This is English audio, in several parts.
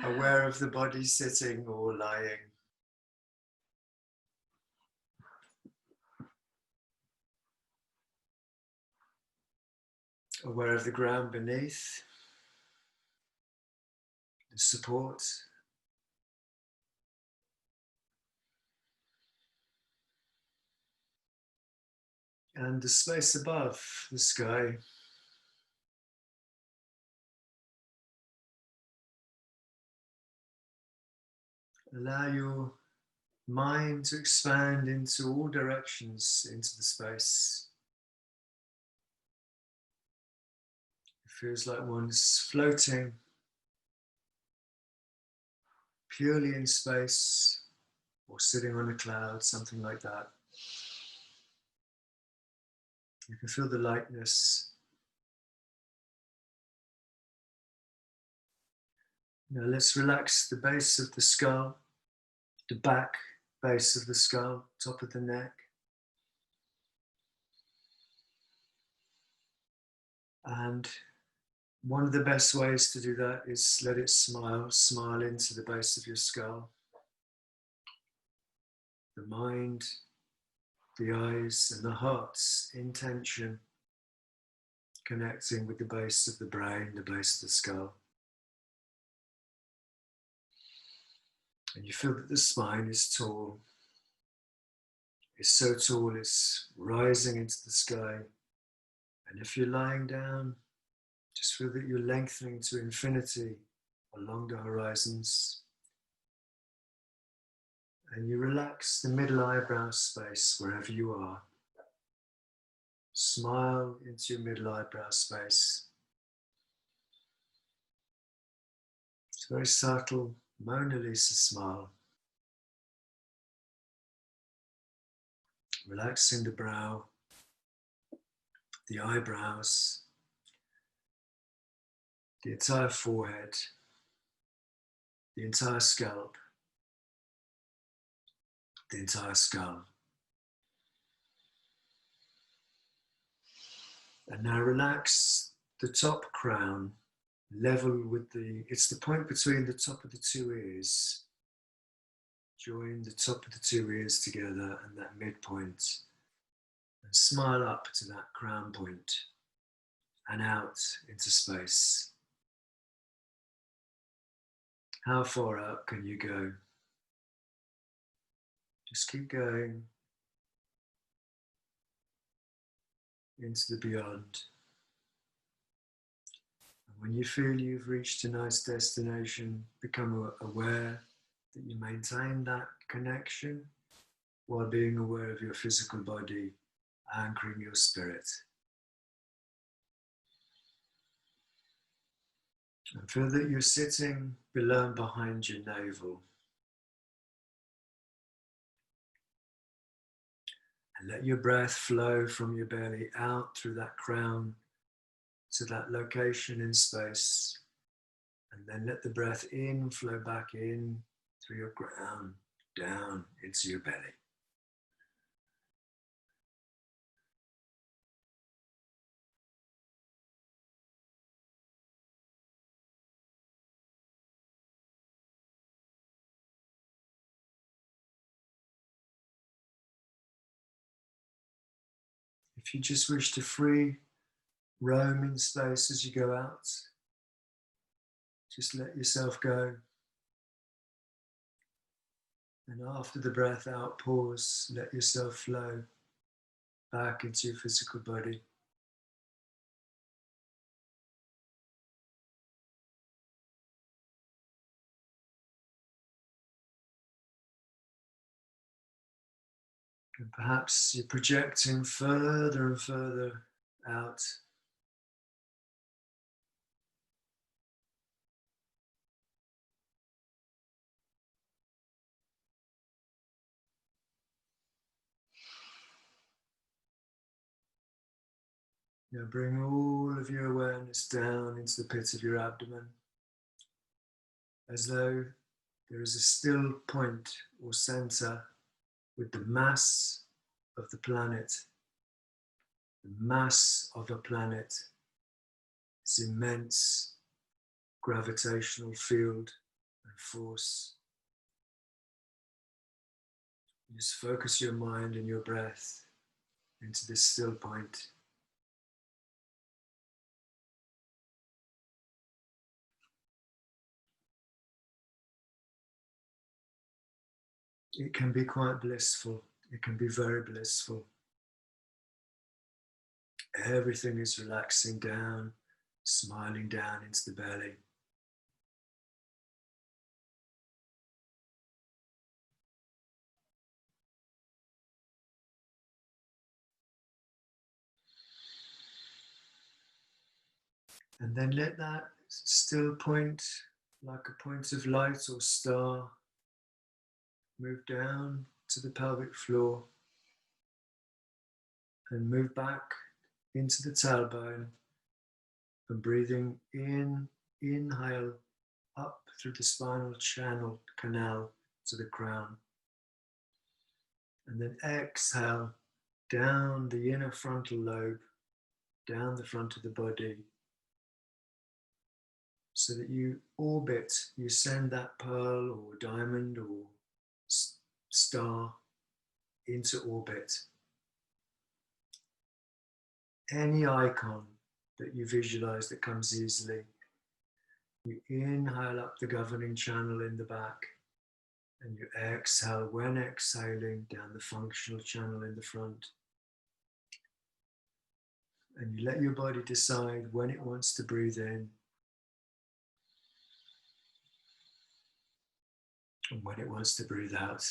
Aware of the body sitting or lying. Aware of the ground beneath, the support. And the space above, the sky. Allow your mind to expand into all directions into the space. It feels like one's floating purely in space or sitting on a cloud, something like that. You can feel the lightness. Now let's relax the base of the skull, the back base of the skull, top of the neck. And one of the best ways to do that is let it smile into the base of your skull. The mind, the eyes and the heart's intention connecting with the base of the brain, the base of the skull. And you feel that the spine is tall. It's so tall, it's rising into the sky. And if you're lying down, just feel that you're lengthening to infinity along the horizons. And you relax the middle eyebrow space wherever you are. Smile into your middle eyebrow space. It's a very subtle Mona Lisa smile. Relaxing the brow, the eyebrows, the entire forehead, the entire scalp, the entire skull. And now relax the top crown, level with it's the point between the top of the two ears. Join the top of the two ears together and that midpoint. And smile up to that crown point and out into space. How far out can you go? Just keep going into the beyond. And when you feel you've reached a nice destination, become aware that you maintain that connection while being aware of your physical body, anchoring your spirit. And feel that you're sitting below and behind your navel. And let your breath flow from your belly out through that crown to that location in space. And then let the breath in flow back in through your crown, down into your belly. If you just wish to free roam in space as you go out, just let yourself go. And after the breath out, pause, let yourself flow back into your physical body. And perhaps you're projecting further and further out. Now bring all of your awareness down into the pit of your abdomen, as though there is a still point or center with the mass of the planet. The mass of a planet, this immense gravitational field force. Just focus your mind and your breath into this still point. It can be quite blissful. It can be very blissful. Everything is relaxing down, smiling down into the belly. And then let that still point, like a point of light or star, move down to the pelvic floor and move back into the tailbone, and breathing in, inhale up through the spinal canal to the crown. And then exhale down the inner frontal lobe, down the front of the body, so that you orbit, you send that pearl or diamond or star into orbit. Any icon that you visualize that comes easily, you inhale up the governing channel in the back, and you exhale, when exhaling, down the functional channel in the front. And you let your body decide when it wants to breathe in and when it wants to breathe out.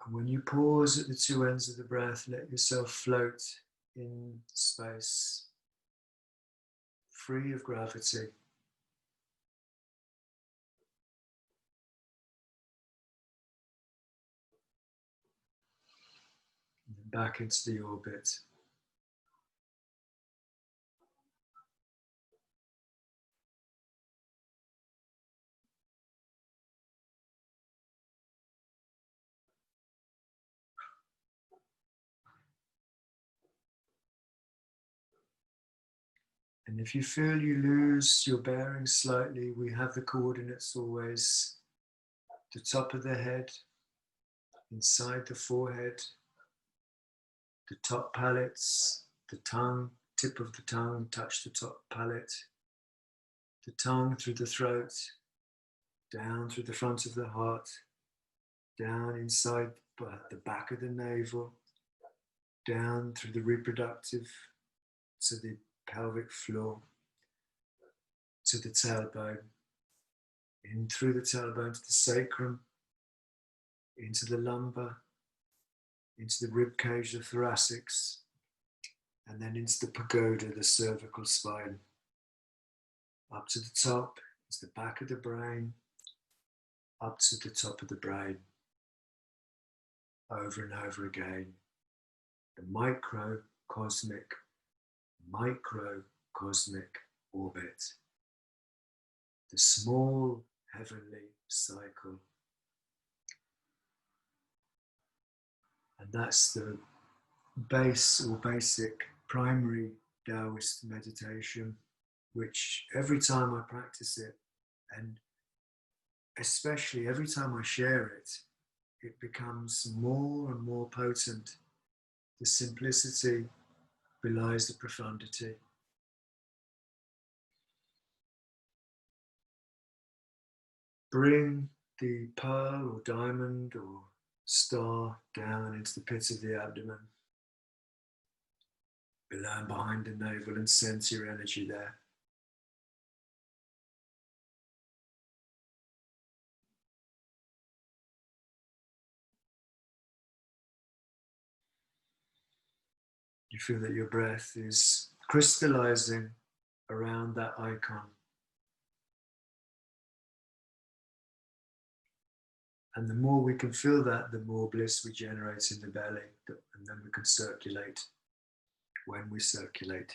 And when you pause at the two ends of the breath, let yourself float in space, free of gravity. And then back into the orbit. And if you feel you lose your bearings slightly, we have the coordinates always. The top of the head, inside the forehead, the top palates, the tongue, tip of the tongue, touch the top palate, the tongue through the throat, down through the front of the heart, down inside the back of the navel, down through the reproductive to the pelvic floor, to the tailbone, in through the tailbone to the sacrum, into the lumbar, into the rib cage, the thoracics, and then into the pagoda, the cervical spine. Up to the top, it's the back of the brain, up to the top of the brain, over and over again. The microcosmic orbit, the small heavenly cycle. And that's the base or basic primary Daoist meditation, which every time I practice it, and especially every time I share it, it becomes more and more potent. The simplicity belies the profundity. Bring the pearl or diamond or star down into the pit of the abdomen. Below and behind the navel, and sense your energy there. You feel that your breath is crystallizing around that icon. And the more we can feel that, the more bliss we generate in the belly, and then we can circulate when we circulate.